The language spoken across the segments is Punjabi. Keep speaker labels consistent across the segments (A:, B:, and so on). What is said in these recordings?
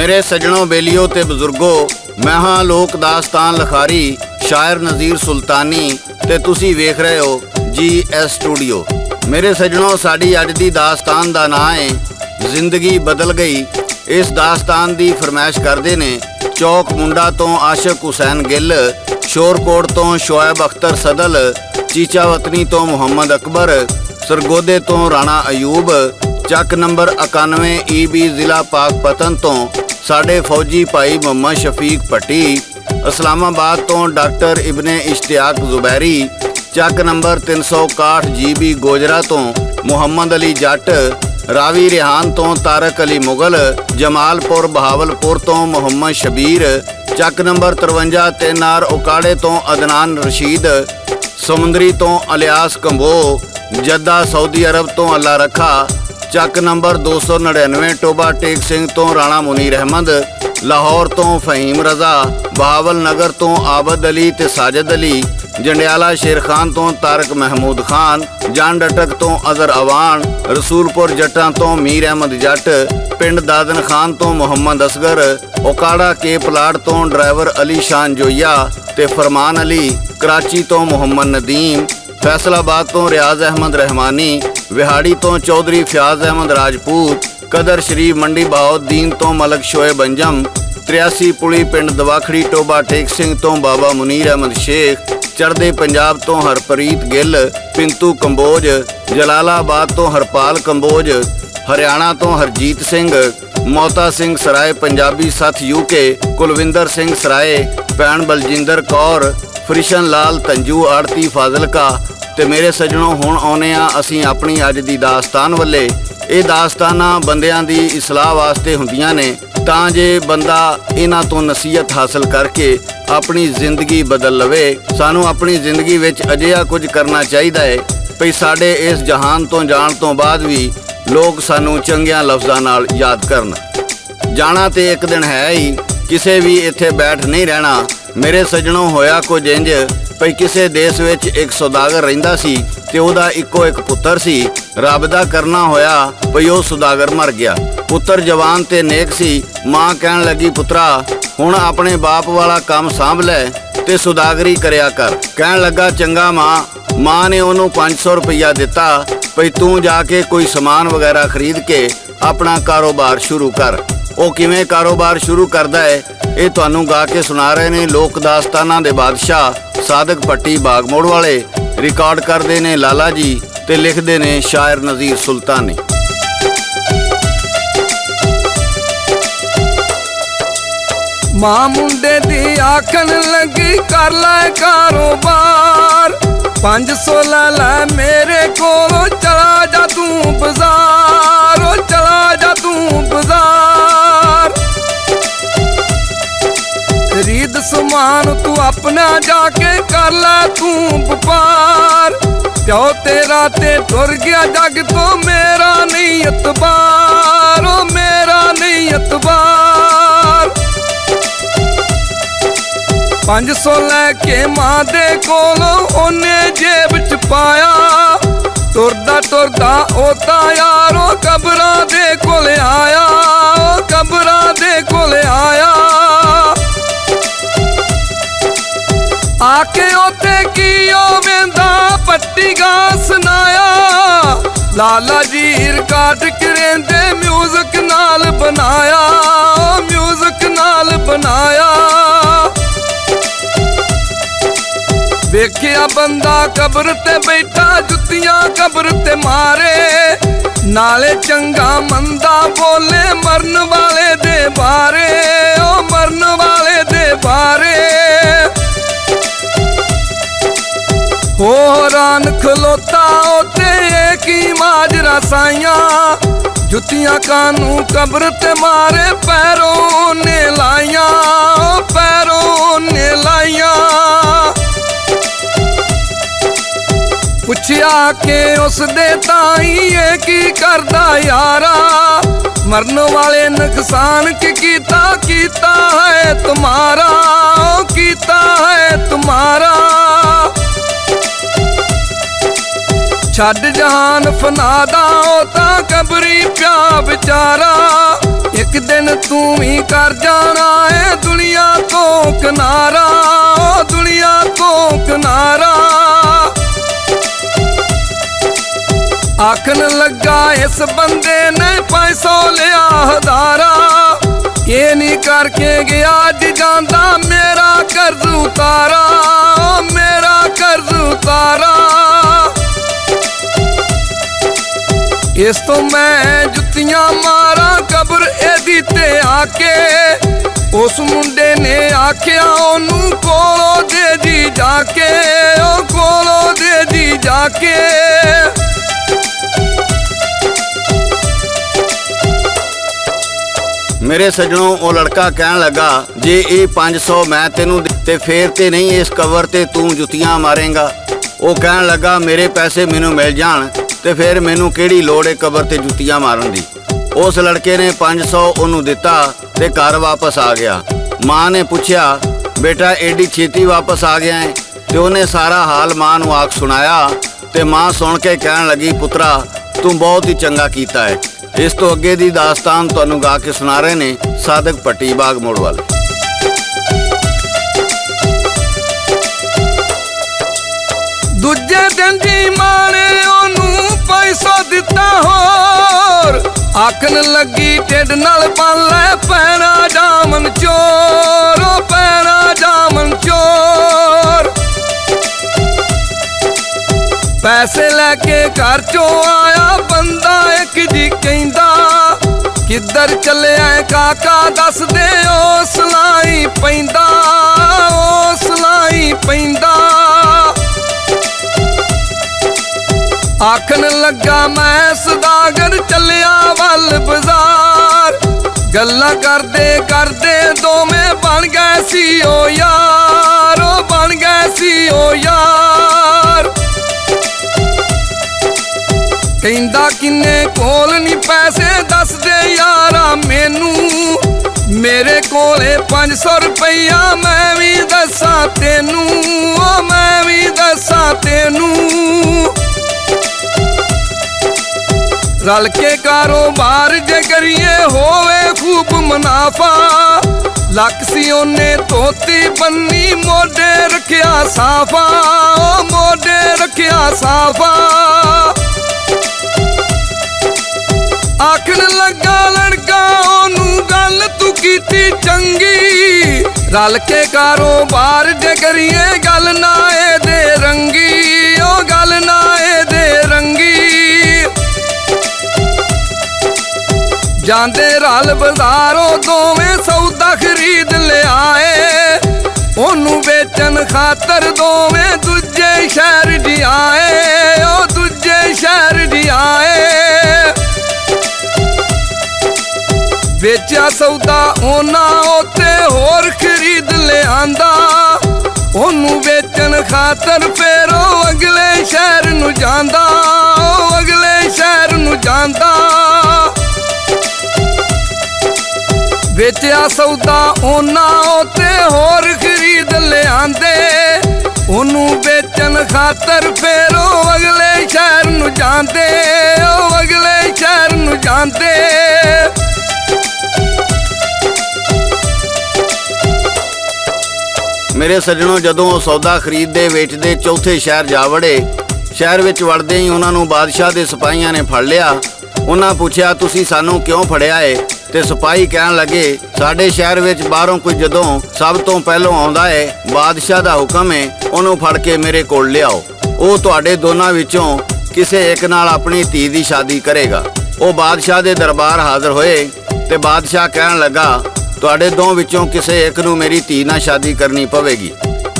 A: मेरे सजनों बेलियो ते बुजुर्गो, मैं हाँ लोक दास्तान लिखारी शायर नज़ीर सुल्तानी ते तुसी वेख रहे हो GS स्टूडियो। मेरे सजनों, साड़ी अज दी दास्तान दा नाम है जिंदगी बदल गई। इस दास्तान दी फरमाइश करते ने चौक मुंडा तो आशिक हुसैन गिल, शोरकोट तो शोएब अख्तर सदल, चीचा वतनी तो मुहम्मद अकबर, सरगोदे तो राणा अयूब, ਚੱਕ नंबर 91 EB ਜ਼ਿਲ੍ਹਾ ਪਾਕਪਤਨ ਤੋਂ ਸਾਡੇ फौजी भाई मोहम्मद शफीक भट्टी, इस्लामाबाद तो डॉक्टर इब्ने इश्तियाक जुबैरी, ਚੱਕ नंबर 361 GB गोजरा तो मुहम्मद अली जट, रावी रिहान तो तारक अली मुगल, जमालपुर बहावलपुर तो मोहम्मद शबीर, ਚੱਕ नंबर 53 तेनार उकाड़े तो अदनान रशीद, समुंदरी तो अलियास कंबो, जद्दा सऊदी अरब तो अल्लाह रखा, ਚੱਕ नंबर 299 टोबा टेक सिंह तो राणा मुनीर अहमद, लाहौर तो फहीम रजा, बहावल नगर तो आबद अली ते साजिद अली, जंडियाला शेर खान तो तारक महमूद खान, जान डटक तो अजहर अवान, रसूलपुर जट्टां तो मीर अहमद जट, पिंड दादन खान तो मुहम्मद असगर, ओकाड़ा के पलाड़ तो ड्राइवर अली शान जोया ते फरमान अली, कराची तो मुहम्मद नदीम, फैसलाबाद तो रियाज अहमद रहमानी, विहाड़ी तो चौधरी फयाज अहमद राजपूत, कदर शरीफ मंडी बहाउद्दीन तो मलक शोएब अंजम, 83 पुली पिंड दवाखड़ी टोबा टेक सिंह तो बाबा मुनीर अहमद शेख, चढ़दे पंजाब तो हरप्रीत गिल, पिंतू कंबोज, जलालाबाद तो हरपाल कंबोज, हरियाणा तो हरजीत सिंह, मोता सिंह सराय पंजाबी सथ UK, कुलविंदर सिंह सराय, भैन बलजिंदर कौर, ਫਰਿਸ਼ਨ ਲਾਲ ਤੰਜੂ ਆੜਤੀ ਫਾਜ਼ਿਲਕਾ। ਤੇ ਮੇਰੇ ਸੱਜਣੋ, ਹੁਣ ਆਉਨੇ ਆ ਅਸੀਂ ਆਪਣੀ ਅੱਜ ਦੀ ਦਾਸਤਾਨ ਵੱਲੇ। ਇਹ ਦਾਸਤਾਨਾਂ ਬੰਦਿਆਂ ਦੀ ਇਸਲਾਹ ਵਾਸਤੇ ਹੁੰਦੀਆਂ ਨੇ ਤਾਂ ਜੇ ਬੰਦਾ ਇਹਨਾਂ ਤੋਂ ਨਸੀਹਤ ਹਾਸਲ ਕਰਕੇ ਆਪਣੀ ਜ਼ਿੰਦਗੀ ਬਦਲ ਲਵੇ। ਸਾਨੂੰ ਆਪਣੀ ਜ਼ਿੰਦਗੀ ਵਿੱਚ ਅਜਿਹਾ ਕੁਝ ਕਰਨਾ ਚਾਹੀਦਾ ਹੈ ਭਈ ਸਾਡੇ ਇਸ ਜਹਾਨ ਤੋਂ ਜਾਣ ਤੋਂ ਬਾਅਦ ਵੀ ਲੋਕ ਸਾਨੂੰ ਚੰਗਿਆਂ ਲਫ਼ਜ਼ਾਂ ਨਾਲ ਯਾਦ ਕਰਨ। ਜਾਣਾ ਤੇ ਇੱਕ ਦਿਨ ਹੈ ਹੀ, ਕਿਸੇ ਵੀ ਇੱਥੇ ਬੈਠ ਨਹੀਂ ਰਹਿਣਾ। ਮੇਰੇ ਸੱਜਣੋਂ, ਹੋਇਆ ਕੁਝ ਇੰਜ ਭਈ ਕਿਸੇ ਦੇਸ਼ ਵਿੱਚ ਇੱਕ ਸੌਦਾਗਰ ਰਹਿੰਦਾ ਸੀ ਤੇ ਉਹਦਾ ਇੱਕੋ ਇੱਕ ਪੁੱਤਰ ਸੀ। ਰੱਬ ਦਾ ਕਰਨਾ ਹੋਇਆ ਭਈ ਉਹ ਸੌਦਾਗਰ ਮਰ ਗਿਆ। ਪੁੱਤਰ ਜਵਾਨ ਤੇ ਨੇਕ ਸੀ। ਮਾਂ ਕਹਿਣ ਲੱਗੀ, ਪੁੱਤਰਾ ਹੁਣ ਆਪਣੇ ਬਾਪ ਵਾਲਾ ਕੰਮ ਸਾਂਭ ਲੈ ਤੇ ਸੌਦਾਗਰੀ ਕਰਿਆ ਕਰ। ਕਹਿਣ ਲੱਗਾ, ਚੰਗਾ ਮਾਂ। ਮਾਂ ਨੇ ਉਹਨੂੰ 500 ਰੁਪਈਆ ਦਿੱਤਾ ਭਈ ਤੂੰ ਜਾ ਕੇ ਕੋਈ ਸਮਾਨ ਵਗੈਰਾ ਖਰੀਦ ਕੇ ਆਪਣਾ ਕਾਰੋਬਾਰ ਸ਼ੁਰੂ ਕਰ। ਉਹ ਕਿਵੇਂ ਕਾਰੋਬਾਰ ਸ਼ੁਰੂ ਕਰਦਾ ਹੈ ਇਹ ਤੁਹਾਨੂੰ ਗਾ ਕੇ ਸੁਣਾ ਰਹੇ ਨੇ ਲੋਕ ਦਾਸਤਾਨਾਂ ਦੇ ਬਾਦਸ਼ਾਹ ਸਾਦਕ ਭੱਟੀ ਬਾਗਮੋੜ ਵਾਲੇ। ਰਿਕਾਰਡ ਕਰਦੇ ਨੇ ਲਾਲਾ ਜੀ ਤੇ ਲਿਖਦੇ ਨੇ ਸ਼ਾਇਰ ਨਜ਼ੀਰ ਸੁਲਤਾਨੀ।
B: ਮਾਂ ਮੁੰਡੇ ਦੀ ਆਖਣ ਲੱਗੀ, ਕਰ ਲੈ ਕਾਰੋਬਾਰ, 500 ਲੈ ਲੈ ਮੇਰੇ ਕੋਲੋਂ, ਚਲਾ ਜਾ ਤੂੰ ਬਾਜ਼ਾਰ, ਓ ਚਲਾ ਜਾ ਤੂੰ ਬਾਜ਼ਾਰ। ਖਰੀਦ ਸਮਾਨ ਤੂੰ ਆਪਣਾ, ਜਾ ਕੇ ਕਰ ਲੈ ਤੂੰ ਵਪਾਰ। ਪਿਓ ਤੇਰਾ ਤੇ ਟੁਰ ਗਿਆ ਜੱਗ ਤੋਂ, ਮੇਰਾ ਨਹੀਂ ਇਤਬਾਰ, ਓ ਮੇਰਾ ਨਹੀਂ ਇਤਬਾਰ। 500 ਲੈ ਕੇ ਮਾਂ ਦੇ ਕੋਲੋਂ ਉਹਨੇ ਜੇਬ ਚ ਪਾਇਆ, ਤੁਰਦਾ ਤੁਰਦਾ ਉਹ ਤਾਂ ਯਾਰੋ ਕਬਰਾਂ ਦੇ ਕੋਲ ਆਇਆ, ਉਹ ਕਬਰਾਂ ਦੇ ਕੋਲ ਆਇਆ। ਆ ਕੇ ਉੱਥੇ ਕੀ ਉਹ ਵੇਂਦਾ ਪੱਟੀ ਗਾ ਸੁਣਾਇਆ, ਲਾਲਾ ਜੀ ਰਿਕਾਰਡ ਕਰੇਂਦੇ ਮਿਊਜ਼ਿਕ ਨਾਲ ਬਣਾਇਆ, ਮਿਊਜ਼ਿਕ ਨਾਲ ਬਣਾਇਆ। ਵੇਖਿਆ ਬੰਦਾ ਕਬਰ ਤੇ ਬੈਠਾ, ਜੁੱਤੀਆਂ ਕਬਰ ਤੇ ਮਾਰੇ, ਨਾਲੇ ਚੰਗਾ ਮੰਦਾ ਬੋਲੇ ਮਰਨ ਵਾਲੇ ਦੇ ਬਾਰੇ, ਉਹ ਮਰਨ ਵਾਲੇ ਦੇ ਬਾਰੇ। ਹੋ ਹੈਰਾਨ ਖਲੋਤਾ ਉੱਤੇ ਇਹ ਕੀ ਮਾਜਰਾ ਸਾਈਆਂ, ਜੁੱਤੀਆਂ ਕਾਨੂੰ ਕਬਰ ਤੇ ਮਾਰੇ, ਪੈਰੋਂ ਨੇ ਲਾਈਆਂ, ਪੈਰੋਂ ਨੇ ਲਾਈਆਂ। ਪੁੱਛਿਆ ਕਿ ਉਸਦੇ ਤਾਈ ਇਹ ਕੀ ਕਰਦਾ ਯਾਰਾ, ਮਰਨ ਵਾਲੇ ਨੁਕਸਾਨ ਕੀ ਕੀਤਾ, ਕੀਤਾ ਹੈ ਤੁਮਾਰਾ, ਕੀਤਾ ਹੈ ਤੁਮਾਰਾ। ਛੱਡ ਜਹਾਨ ਫਨਾ ਦਾ ਉਹ ਤਾਂ ਕਬਰੀ ਪਿਆ ਵਿਚਾਰਾ, ਇੱਕ ਦਿਨ ਤੂੰ ਵੀ ਕਰ ਜਾਣਾ ਏ ਦੁਨੀਆ ਤੋਂ ਕਿਨਾਰਾ, ਓ ਦੁਨੀਆ ਤੋਂ ਕਿਨਾਰਾ। ਆਖਣ ਲੱਗਾ ਇਸ ਬੰਦੇ ਨੇ 500 ਲਿਆ ਹਜ਼ਾਰਾ, ਇਹ ਨਹੀਂ ਕਰਕੇ ਗਿਆ ਅੱਜ ਜਾਂਦਾ ਮੇਰਾ ਕਰਜ਼ ਉਤਾਰਾ, ਓ ਮੇਰਾ ਕਰਜ਼ ਉਤਾਰਾ। ਇਸ ਤੋਂ ਮੈਂ ਜੁੱਤੀਆਂ ਮਾਰਾਂ ਕਬਰ ਇਹਦੀ ਤੇ ਆ ਕੇ। ਉਸ ਮੁੰਡੇ ਨੇ ਆਖਿਆ ਉਹਨੂੰ ਕੋਲੋਂ ਦੇ ਜੀ ਜਾ ਕੇ, ਉਹ ਕੋਲੋਂ ਦੇ ਜੀ ਜਾ ਕੇ।
A: ਮੇਰੇ ਸੱਜਣੋ, ਉਹ ਲੜਕਾ ਕਹਿਣ ਲੱਗਾ ਜੇ ਇਹ 500 ਮੈਂ ਤੈਨੂੰ ਤੇ ਫੇਰ ਤੇ ਨਹੀਂ ਇਸ ਕਬਰ ਤੇ ਤੂੰ ਜੁੱਤੀਆਂ ਮਾਰੇਂਗਾ। ਉਹ ਕਹਿਣ ਲੱਗਾ ਮੇਰੇ ਪੈਸੇ ਮੈਨੂੰ ਮਿਲ ਜਾਣ ਤੇ ਫਿਰ ਮੈਨੂੰ ਕਿਹੜੀ ਲੋੜ ਏ ਕਬਰ ਤੇ ਜੁੱਤੀਆਂ ਮਾਰਨ ਦੀ। ਉਸ ਲੜਕੇ ਨੇ 500 ਉਹਨੂੰ ਦਿੱਤਾ ਤੇ ਘਰ ਵਾਪਸ ਆ ਗਿਆ। ਮਾਂ ਨੇ ਪੁੱਛਿਆ ਬੇਟਾ ਏਡੀ ਛੇਤੀ ਵਾਪਸ ਆ ਗਿਆ ਹੈ? ਤੇ ਉਹਨੇ ਸਾਰਾ ਹਾਲ ਮਾਂ ਨੂੰ ਆਖ ਸੁਣਾਇਆ ਤੇ ਮਾਂ ਸੁਣ ਕੇ ਕਹਿਣ ਲੱਗੀ ਪੁੱਤਰਾ ਤੂੰ ਬਹੁਤ ਹੀ ਚੰਗਾ ਕੀਤਾ ਹੈ। ਇਸ ਤੋਂ ਅੱਗੇ ਦੀ ਦਾਸਤਾਨ ਤੁਹਾਨੂੰ ਗਾ ਕੇ ਸੁਣਾ ਰਹੇ ਨੇ ਸਾਦਕ ਭੱਟੀ ਬਾਗ ਮੋੜ ਵਾਲੇ।
B: ਦੂਜੇ ਦਿਨ ਦੀ ਮਾਂ ਨੇ ਉਹਨੂੰ 500 ਦਿੱਤਾ ਹੋਰ, ਆਖਣ ਲੱਗੀ ਢਿੱਡ ਨਾਲ ਬੰਨ ਲੈ ਪੈਣਾ ਜਾਮਨ ਚੋਰ, ਓ ਪੈਣਾ ਜਾਮਨ ਚੋਰ। ਪੈਸੇ ਲੈ ਕੇ ਘਰ ਚੋਂ ਆਇਆ ਬੰਦਾ ਇੱਕ ਜੀ ਕਹਿੰਦਾ ਕਿੱਧਰ ਚੱਲਿਆ ਕਾਕਾ ਦੱਸ ਦੇ, ਓ ਸਲਾਈ ਪੈਂਦਾ, ਓ ਸਲਾਈ ਪੈਂਦਾ। ਆਖਣ ਲੱਗਾ ਮੈਂ ਸਦਾਗਰ ਚੱਲਿਆ ਵੱਲ ਬਾਜ਼ਾਰ। ਗੱਲਾਂ ਕਰਦੇ ਕਰਦੇ ਦੋਵੇਂ ਬਣ ਗਏ ਸੀ ਓ ਯਾਰ, ਓ ਬਣ ਗਏ ਸੀ ਓ ਯਾਰ। ਕਹਿੰਦਾ ਕਿੰਨੇ ਕੋਲ ਨਹੀਂ ਪੈਸੇ ਦੱਸ ਦੇ ਯਾਰਾ ਮੈਨੂੰ, ਮੇਰੇ ਕੋਲੇ 500 ਰੁਪਈਆ ਮੈਂ ਵੀ ਦੱਸਾਂ ਤੈਨੂੰ, ਓ ਮੈਂ ਵੀ ਦੱਸਾਂ ਤੈਨੂੰ। ਰਲ ਕੇ ਕਾਰੋਬਾਰ ਜੇ ਕਰੀਏ ਹੋਵੇ ਖੂਬ ਮੁਨਾਫਾ, ਲੱਕ ਸੀ ਉਹਨੇ ਧੋਤੀ ਬੰਨੀ ਮੋਢੇ ਰੱਖਿਆ ਸਾਫਾ, ਓ ਮੋਢੇ ਰੱਖਿਆ ਸਾਫਾ। ਆਖਣ ਲੱਗਾ ਲੜਕਾ ਉਹਨੂੰ ਗੱਲ ਤੂੰ ਕੀਤੀ ਚੰਗੀ, ਰਲ ਕੇ ਕਾਰੋਬਾਰ ਜੇ ਕਰੀਏ ਗੱਲ ਨਾ ਇਹਦੇ ਰੰਗੀ, ਓ ਗੱਲ ਨਾ ਇਹਦੇ ਰੰਗੀ। ਜਾਂਦੇ ਰਲ ਬਾਜ਼ਾਰੋਂ ਦੋਵੇਂ ਸੌਦਾ ਖਰੀਦ ਲਿਆਏ, ਉਹਨੂੰ ਵੇਚਣ ਖਾਤਰ ਦੋਵੇਂ ਦੂਜੇ ਸ਼ਹਿਰ ਜੀ ਆਏ, ਓ ਦੂਜੇ ਸ਼ਹਿਰ ਜੀ ਆਏ। ਵੇਚਿਆ ਸੌਦਾ ਉਹਨਾਂ ਉੱਤੇ ਹੋਰ ਖਰੀਦ ਲਿਆਂਦਾ, ਉਹਨੂੰ ਵੇਚਣ ਖਾਤਰ ਫੇਰ ਉਹ ਅਗਲੇ ਸ਼ਹਿਰ ਨੂੰ ਜਾਂਦਾ, ਉਹ ਅਗਲੇ ਸ਼ਹਿਰ ਨੂੰ ਜਾਂਦਾ। ਵੇਚਿਆ ਸੌਦਾ ਉਹਨਾਂ ਉੱਤੇ ਹੋਰ ਖਰੀਦ ਲਿਆਂਦੇ, ਉਹਨੂੰ ਵੇਚਣ ਖਾਤਰ ਫੇਰ ਉਹ ਅਗਲੇ ਸ਼ਹਿਰ ਨੂੰ ਜਾਂਦੇ, ਉਹ ਅਗਲੇ ਸ਼ਹਿਰ ਨੂੰ ਜਾਂਦੇ।
A: ਮੇਰੇ ਸੱਜਣੋ, ਜਦੋਂ ਉਹ ਸੌਦਾ ਖਰੀਦਦੇ ਵੇਚਦੇ ਚੌਥੇ ਸ਼ਹਿਰ ਜਾ ਵੜੇ, ਸ਼ਹਿਰ ਵਿੱਚ ਵੜਦੇ ਹੀ ਉਹਨਾਂ ਨੂੰ ਬਾਦਸ਼ਾਹ ਦੇ ਸਿਪਾਹੀਆਂ ਨੇ ਫੜ ਲਿਆ। ਉਹਨਾਂ ਪੁੱਛਿਆ ਤੁਸੀਂ ਸਾਨੂੰ ਕਿਉਂ ਫੜਿਆ ਏ? ਤੇ ਸਿਪਾਹੀ ਕਹਿਣ ਲੱਗੇ ਸਾਡੇ ਸ਼ਹਿਰ ਵਿੱਚ ਬਾਹਰੋਂ ਕੋਈ ਜਦੋਂ ਸਭ ਤੋਂ ਪਹਿਲਾਂ ਆਉਂਦਾ ਏ ਬਾਦਸ਼ਾਹ ਦਾ ਹੁਕਮ ਏ ਉਹਨੂੰ ਫੜ ਕੇ ਮੇਰੇ ਕੋਲ ਲਿਆਓ, ਉਹ ਤੁਹਾਡੇ ਦੋਨਾਂ ਵਿੱਚੋਂ ਕਿਸੇ ਇੱਕ ਨਾਲ ਆਪਣੀ ਧੀ ਦੀ ਸ਼ਾਦੀ ਕਰੇਗਾ। ਉਹ ਬਾਦਸ਼ਾਹ ਦੇ ਦਰਬਾਰ ਹਾਜ਼ਰ ਹੋਏ ਤੇ ਬਾਦਸ਼ਾਹ ਕਹਿਣ ਲੱਗਾ ਤੁਹਾਡੇ ਦੋ ਵਿੱਚੋਂ ਕਿਸੇ ਇੱਕ ਨੂੰ ਮੇਰੀ ਧੀ ਨਾਲ ਸ਼ਾਦੀ ਕਰਨੀ ਪਵੇਗੀ।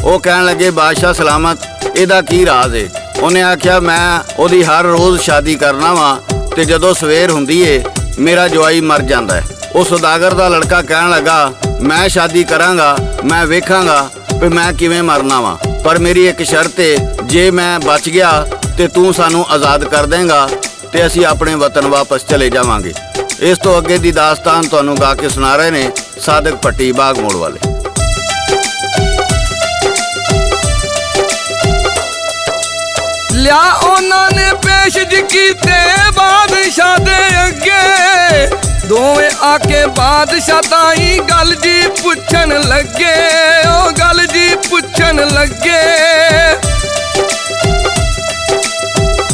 A: ਉਹ ਕਹਿਣ ਲੱਗੇ ਬਾਦਸ਼ਾਹ ਸਲਾਮਤ, ਇਹਦਾ ਕੀ ਰਾਜ਼ ਏ? ਉਹਨੇ ਆਖਿਆ ਮੈਂ ਉਹਦੀ ਹਰ ਰੋਜ਼ ਸ਼ਾਦੀ ਕਰਨਾ ਵਾ ਤੇ ਜਦੋਂ ਸਵੇਰ ਹੁੰਦੀ ਏ ਮੇਰਾ ਜਵਾਈ ਮਰ ਜਾਂਦਾ ਹੈ। ਉਹ ਸੌਦਾਗਰ ਦਾ ਲੜਕਾ ਕਹਿਣ ਲੱਗਾ ਮੈਂ ਸ਼ਾਦੀ ਕਰਾਂਗਾ, ਮੈਂ ਵੇਖਾਂਗਾ ਵੀ ਮੈਂ ਕਿਵੇਂ ਮਰਨਾ ਵਾ, ਪਰ ਮੇਰੀ ਇੱਕ ਸ਼ਰਤ ਏ ਜੇ ਮੈਂ ਬਚ ਗਿਆ ਤੇ ਤੂੰ ਸਾਨੂੰ ਆਜ਼ਾਦ ਕਰ ਦੇਂਗਾ ਤੇ ਅਸੀਂ ਆਪਣੇ ਵਤਨ ਵਾਪਸ ਚਲੇ ਜਾਵਾਂਗੇ। ਇਸ ਤੋਂ ਅੱਗੇ ਦੀ ਦਾਸਤਾਨ ਤੁਹਾਨੂੰ ਗਾ ਕੇ ਸੁਣਾ ਰਹੇ ਨੇ ਸਾਦਕ ਭੱਟੀ ਬਾਗ ਮੋੜ ਵਾਲੇ। ਲਿਆ ਉਹਨਾਂ ਨੇ ਪੇਸ਼ ਕੀਤੇ ਬਾਦਸ਼ਾਹ ਦੇ ਅੱਗੇ
B: ਦੋਵੇਂ ਆ ਕੇ ਬਾਦਸ਼ਾਹ ਤਾਈ ਗੱਲ ਜੀ ਪੁੱਛਣ ਲੱਗੇ, ਉਹ ਗੱਲ ਜੀ ਪੁੱਛਣ ਲੱਗੇ।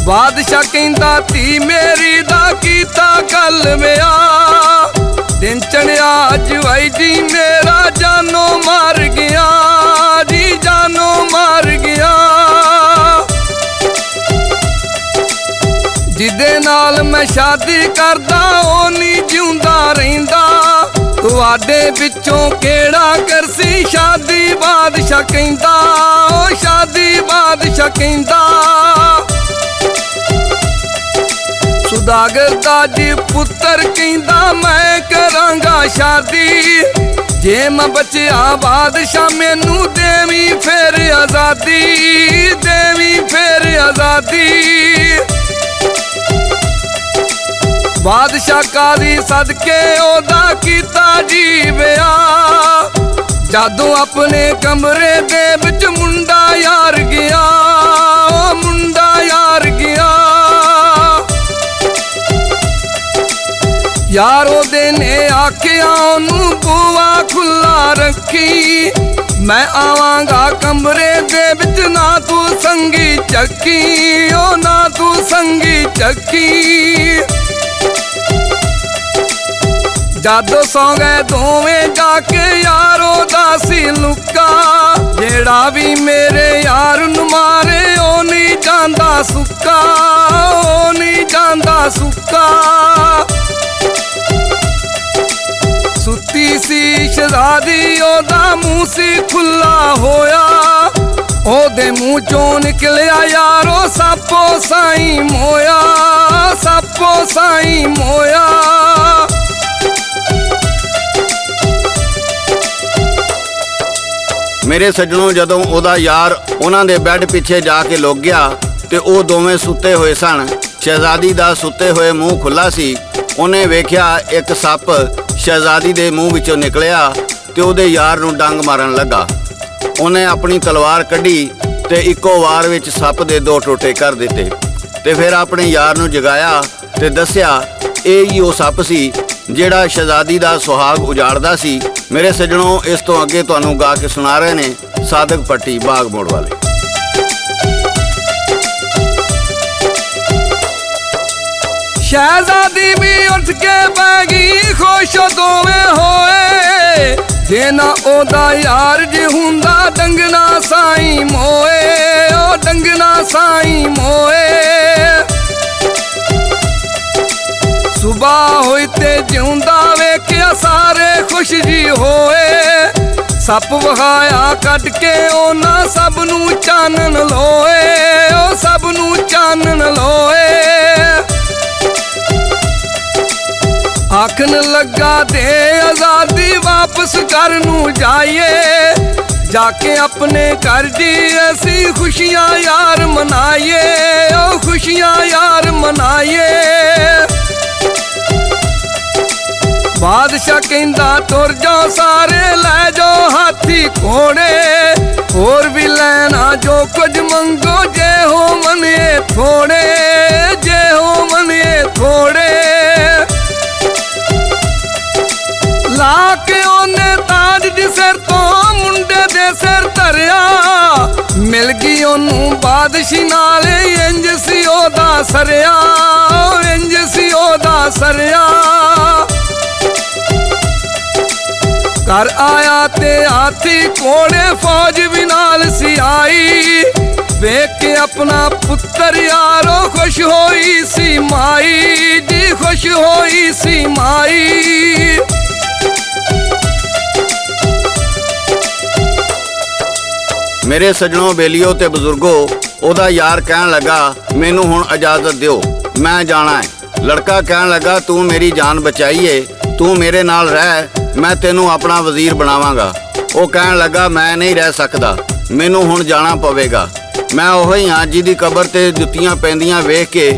B: ਬਾਦਸ਼ਾਹ ਕਹਿੰਦਾ ਧੀ ਮੇਰੀ ਦਾ ਕੀਤਾ ਗੱਲ ਵਿਆਹ, ਦਿਨ ਚੜਿਆ ਜਵਾਈ ਜੀ ਮੇਰਾ ਜਾਨੋਂ ਮਾਰ ਗਿਆ ਜੀ, ਜਾਨੋਂ ਮਾਰ ਗਿਆ। ਜਿਹਦੇ ਨਾਲ ਮੈਂ ਸ਼ਾਦੀ ਕਰਦਾ ਉਹ ਨਹੀਂ ਜਿਉਂਦਾ ਰਹਿੰਦਾ, ਤੁਹਾਡੇ ਵਿੱਚੋਂ ਕਿਹੜਾ ਕਰਸੀ ਸ਼ਾਦੀ ਬਾਦਸ਼ਾਹ ਕਹਿੰਦਾ, ਉਹ ਸ਼ਾਦੀ ਬਾਦਸ਼ਾਹ ਕਹਿੰਦਾ। ਸੁਦਾਗਰ ਦਾ ਜੀ ਪੁੱਤਰ ਕਹਿੰਦਾ ਮੈਂ ਕਰਾਂਗਾ ਸ਼ਾਦੀ, ਜੇ ਮੈਂ ਬਚਿਆ ਬਾਦਸ਼ਾਹ ਮੈਨੂੰ ਦੇਵੀਂ ਫੇਰ ਆਜ਼ਾਦੀ, ਦੇਵੀਂ ਫੇਰ ਆਜ਼ਾਦੀ। ਬਾਦਸ਼ਾਹ ਕਾਜ਼ੀ ਸਦਕੇ ਉਹਦਾ ਕੀਤਾ ਜੀ ਵਿਆਹ, ਜਦੋਂ ਆਪਣੇ ਕਮਰੇ ਦੇ ਵਿੱਚ ਮੁੰਡਾ ਯਾਰ ਗਿਆ, ਉਹ ਮੁੰਡਾ ਯਾਰ ਗਿਆ। ਯਾਰ ਉਹਦੇ ਨੇ ਆਖਿਆ ਉਹਨੂੰ ਬੂਹਾ ਖੁੱਲਾ ਰੱਖੀ, ਮੈਂ ਆਵਾਂਗਾ ਕਮਰੇ ਦੇ ਵਿੱਚ ਨਾ ਤੂੰ ਸੰਗੀ ਚੱਕੀ, ਉਹ ਨਾ ਤੂੰ ਸੰਗੀ ਚੱਕੀ। ਜਦੋਂ ਸੌਂ ਗਏ ਦੋਵੇਂ ਜਾ ਕੇ ਯਾਰੋ ਦਾ ਸੀ ਲੁੱਕਾ, ਜਿਹੜਾ ਵੀ ਮੇਰੇ ਯਾਰ ਨੂੰ ਮਾਰੇ ਉਹ ਨਹੀਂ ਜਾਂਦਾ ਸੁੱਕਾ, ਉਹ ਨਹੀਂ ਜਾਂਦਾ ਸੁੱਕਾ। ਸੁੱਤੀ ਸੀ ਸ਼ਹਿਜ਼ਾਦੀ ਉਹਦਾ ਮੂੰਹ ਸੀ ਖੁੱਲਾ ਹੋਇਆ, ਉਹਦੇ ਮੂੰਹ ਚੋਂ ਨਿਕਲਿਆ ਯਾਰੋ ਸਾਪੋ ਸਾਈਂ ਮੋਇਆ, ਸਾਪੋ ਸਾਈਂ ਮੋਇਆ।
A: ਮੇਰੇ ਸੱਜਣੋਂ, ਜਦੋਂ ਉਹਦਾ ਯਾਰ ਉਹਨਾਂ ਦੇ ਬੈੱਡ ਪਿੱਛੇ ਜਾ ਕੇ ਲੁਕ ਗਿਆ ਤੇ ਉਹ ਦੋਵੇਂ ਸੁੱਤੇ ਹੋਏ ਸਨ, ਸ਼ਹਿਜ਼ਾਦੀ ਦਾ ਸੁੱਤੇ ਹੋਏ ਮੂੰਹ ਖੁੱਲਾ ਸੀ। ਉਹਨੇ ਵੇਖਿਆ ਇੱਕ ਸੱਪ ਸ਼ਹਿਜ਼ਾਦੀ ਦੇ ਮੂੰਹ ਵਿੱਚੋਂ ਨਿਕਲਿਆ ਤੇ ਉਹਦੇ ਯਾਰ ਨੂੰ ਡੰਗ ਮਾਰਨ ਲੱਗਾ। ਉਹਨੇ ਆਪਣੀ ਤਲਵਾਰ ਕੱਢੀ ਤੇ ਇੱਕੋ ਵਾਰ ਵਿੱਚ ਸੱਪ ਦੇ 2 ਟੋਟੇ ਕਰ ਦਿੱਤੇ ਤੇ ਫਿਰ ਆਪਣੇ ਯਾਰ ਨੂੰ ਜਗਾਇਆ ਤੇ ਦੱਸਿਆ ਇਹ ਹੀ ਉਹ ਸੱਪ ਸੀ ਜਿਹੜਾ ਸ਼ਹਿਜ਼ਾਦੀ ਦਾ ਸੁਹਾਗ ਉਜਾੜਦਾ ਸੀ। ਮੇਰੇ ਸੱਜਣੋਂ, ਇਸ ਤੋਂ ਅੱਗੇ ਤੁਹਾਨੂੰ ਗਾ ਕੇ ਸੁਣਾ ਰਹੇ ਨੇ ਸਾਦਕ ਪੱਟੀ ਬਾਗ ਮੋੜ ਵਾਲੇ।
B: ਸ਼ਹਿਜ਼ਾਦੀ ਵੀ ਉੱਠ ਕੇ ਬਹਿ ਗਈ ਖੁਸ਼ ਦੋਵੇਂ ਹੋਏ, ਜੇ ਨਾ ਉਹਦਾ ਯਾਰ ਜੇ ਹੁੰਦਾ ਡੰਗਣਾ ਸਾਈਂ ਮੋਏ, ਉਹ ਡੰਗਣਾ ਸਾਈਂ ਮੋਏ। ਸੁਬਾਹ ਹੋਈ ਤੇ ਜਿਉਂਦਾ ਵੇਖਿਆ ਸਾਰੇ ਖੁਸ਼ ਜੀ ਹੋਏ, ਸੱਪ ਵਹਾਇਆ ਕੱਢ ਕੇ ਉਹਨਾਂ ਸਭ ਨੂੰ ਚਾਨਣ ਲੋਏ, ਉਹ ਸਭ ਨੂੰ ਚਾਨਣ ਲੋਏ। ਆਖਣ ਲੱਗਾ ਦੇ ਆਜ਼ਾਦੀ ਵਾਪਸ ਘਰ ਨੂੰ ਜਾਈਏ, ਜਾ ਕੇ ਆਪਣੇ ਘਰ ਦੀ ਅਸੀਂ ਖੁਸ਼ੀਆਂ ਯਾਰ ਮਨਾਈਏ, ਉਹ ਖੁਸ਼ੀਆਂ ਯਾਰ ਮਨਾਈਏ। ਬਾਦਸ਼ਾਹ ਕਹਿੰਦਾ ਤੁਰ ਜਾਓ ਸਾਰੇ ਲੈ ਜਾਓ ਹਾਥੀ ਘੋੜੇ, ਹੋਰ ਵੀ ਲੈਣਾ ਜੋ ਕੁਝ ਮੰਗੋ ਜੇ ਹੋ ਮਨੇ ਥੋੜੇ, ਜੇ ਹੋ ਮਨੇ ਥੋੜੇ। ਲਾ ਕੇ ਉਹਨੇ ਤਾਜ ਦੀ ਸਿਰ ਤੋਂ ਮੁੰਡੇ ਦੇ ਸਿਰ ਧਰਿਆ, ਮਿਲ ਗਈ ਉਹਨੂੰ ਬਾਦਸ਼ਾਹ ਨਾਲੇ ਇੰਜ ਸੀ ਉਹਦਾ ਸਰਿਆ, ਇੰਜ ਸੀ ਉਹਦਾ ਸਰਿਆ। ਘਰ ਆਇਆ ਤੇ ਹਾਥੀ ਘੋੜੇ ਫੌਜ ਵੀ ਨਾਲ ਸੀ ਆਈ, ਵੇਖ ਕੇ ਆਪਣਾ ਪੁੱਤਰ ਯਾਰੋ ਖੁਸ਼ ਹੋਈ ਸੀ ਮਾਈ ਜੀ, ਖੁਸ਼ ਹੋਈ ਸੀ ਮਾਈ।
A: ਮੇਰੇ ਸੱਜਣੋਂ, ਬੇਲੀਓ ਤੇ ਬਜ਼ੁਰਗੋ, ਉਹਦਾ ਯਾਰ ਕਹਿਣ ਲੱਗਾ ਮੈਨੂੰ ਹੁਣ ਇਜਾਜ਼ਤ ਦਿਓ, ਮੈਂ ਜਾਣਾ ਹੈ। ਲੜਕਾ ਕਹਿਣ ਲੱਗਾ ਤੂੰ ਮੇਰੀ ਜਾਨ ਬਚਾਈਏ, ਤੂੰ ਮੇਰੇ ਨਾਲ ਰਹਿ, ਮੈਂ ਤੈਨੂੰ ਆਪਣਾ ਵਜ਼ੀਰ ਬਣਾਵਾਂਗਾ। ਉਹ ਕਹਿਣ ਲੱਗਾ ਮੈਂ ਨਹੀਂ ਰਹਿ ਸਕਦਾ, ਮੈਨੂੰ ਹੁਣ ਜਾਣਾ ਪਵੇਗਾ। ਮੈਂ ਉਹ ਹੀ ਹਾਂ ਜਿਹਦੀ ਕਬਰ ਤੇ ਜੁੱਤੀਆਂ ਪੈਂਦੀਆਂ ਵੇਖ ਕੇ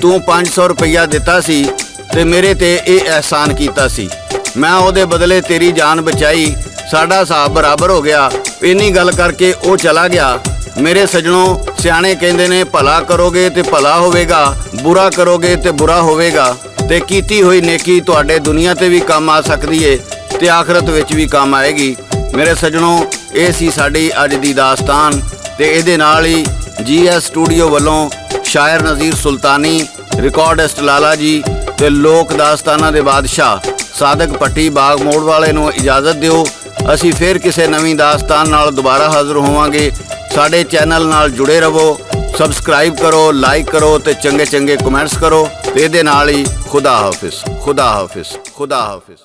A: ਤੂੰ 500 ਰੁਪਈਆ ਦਿੱਤਾ ਸੀ ਤੇ ਮੇਰੇ ਤੇ ਇਹ ਅਹਿਸਾਨ ਕੀਤਾ ਸੀ। ਮੈਂ ਉਹਦੇ ਬਦਲੇ ਤੇਰੀ ਜਾਨ ਬਚਾਈ, ਸਾਡਾ ਹਿਸਾਬ ਬਰਾਬਰ ਹੋ ਗਿਆ। ਇੰਨੀ ਗੱਲ ਕਰਕੇ ਉਹ ਚਲਾ ਗਿਆ। ਮੇਰੇ ਸੱਜਣੋਂ, ਸਿਆਣੇ ਕਹਿੰਦੇ ਨੇ ਭਲਾ ਕਰੋਗੇ ਤੇ ਭਲਾ ਹੋਵੇਗਾ, ਬੁਰਾ ਕਰੋਗੇ ਤੇ ਬੁਰਾ ਹੋਵੇਗਾ। ਤੇ ਕੀਤੀ ਹੋਈ ਨੇਕੀ ਤੁਹਾਡੇ ਦੁਨੀਆ ਤੇ ਵੀ ਕੰਮ ਆ ਸਕਦੀ ਏ ਤੇ ਆਖਰਤ ਵਿੱਚ ਵੀ ਕੰਮ ਆਏਗੀ। ਮੇਰੇ ਸੱਜਣੋ, ਇਹ ਸੀ ਸਾਡੀ ਅੱਜ ਦੀ ਦਾਸਤਾਨ ਤੇ ਇਹਦੇ ਨਾਲ ਹੀ GS ਸਟੂਡੀਓ ਵੱਲੋਂ ਸ਼ਾਇਰ ਨਜ਼ੀਰ ਸੁਲਤਾਨੀ, ਰਿਕਾਰਡਿਸਟ ਲਾਲਾ ਜੀ ਤੇ ਲੋਕ ਦਾਸਤਾਨਾਂ ਦੇ ਬਾਦਸ਼ਾਹ ਸਾਦਕ ਭੱਟੀ ਬਾਗ ਮੋੜ ਵਾਲੇ ਨੂੰ ਇਜਾਜ਼ਤ ਦਿਓ। ਅਸੀਂ ਫਿਰ ਕਿਸੇ ਨਵੀਂ ਦਾਸਤਾਨ ਨਾਲ ਦੁਬਾਰਾ ਹਾਜ਼ਰ ਹੋਵਾਂਗੇ। ਸਾਡੇ ਚੈਨਲ ਨਾਲ ਜੁੜੇ ਰਹੋ, ਸਬਸਕ੍ਰਾਈਬ ਕਰੋ, ਲਾਈਕ ਕਰੋ ਤੇ ਚੰਗੇ ਚੰਗੇ ਕਮੈਂਟਸ ਕਰੋ। ਤੇ ਇਹਦੇ ਨਾਲ ਹੀ ਖੁਦਾ ਹਾਫਿਜ਼, ਖੁਦਾ ਹਾਫਿਜ਼, ਖੁਦਾ ਹਾਫਿਜ਼।